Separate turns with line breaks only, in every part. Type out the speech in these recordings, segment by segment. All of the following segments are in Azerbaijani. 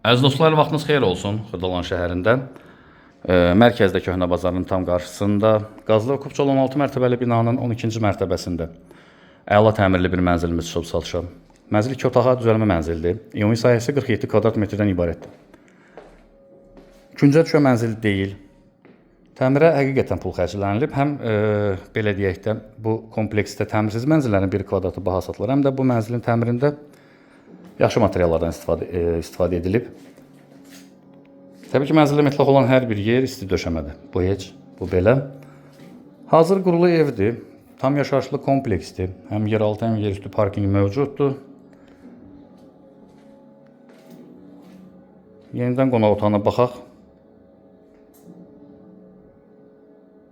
Əziz dostlar, vaxtınız xeyir olsun. Xırdalan şəhərində, mərkəzdə Köhnə Bazarın tam qarşısında, qazlı və kupçalı 16 mərtəbəli binanın 12-ci mərtəbəsində əla təmirli bir mənzilimiz çıxıb satışa. Mənzil 2 otağa düzəlmə mənzildir. Ümumi sahəsi 47 kvadrat metrdən ibarətdir. Küncə düşən mənzil deyil. Təmirə həqiqətən pul xərclənilib. Həm belə deyək də, bu kompleksdə təmirsiz mənzillərin 1 kvadratı baha satılır, həm də bu mənzilin təmirində yaxşı materiallardan istifadə edilib. Təbii ki, mənzildə mütləq olan hər bir yer isti döşəmədir. Bu heç, bu belə. Hazır qurulu evdir. Tam yaşayışlı kompleksdir. Həm yeraltı, həm yerüstü parkingi mövcuddur. Yenidən qonaq otağına baxaq.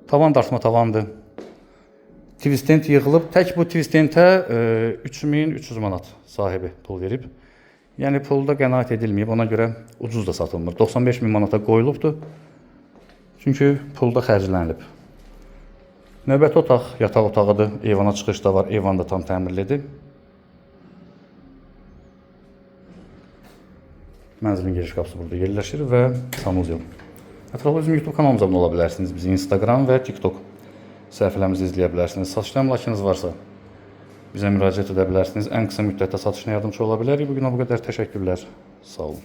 Tavan dartma tavandır. Twistent yığılıb. Tək bu twistentə 3300 manat sahibi pul verib. Yəni pulda qənaət edilməyib, ona görə ucuz da satılmır. 95 min manata qoyulubdur. Çünki pulda xərclənilib. Növbəti otaq yataq otağıdır. Eyvana çıxış da var. Eyvan da tam təmirlidir. Mənzilin giriş qapısı burada yerləşir və sanuzel. Ətraflı bizim YouTube kanalımıza abunə ola bilərsiniz. Bizi Instagram və TikTok səhifələrimizi izləyə bilərsiniz. Satışda əmlakınız varsa bizə müraciət edə bilərsiniz. Ən qısa müddətdə satışına yardımcı ola bilərik. Bugünə bu qədər təşəkkürlər. Sağ olun.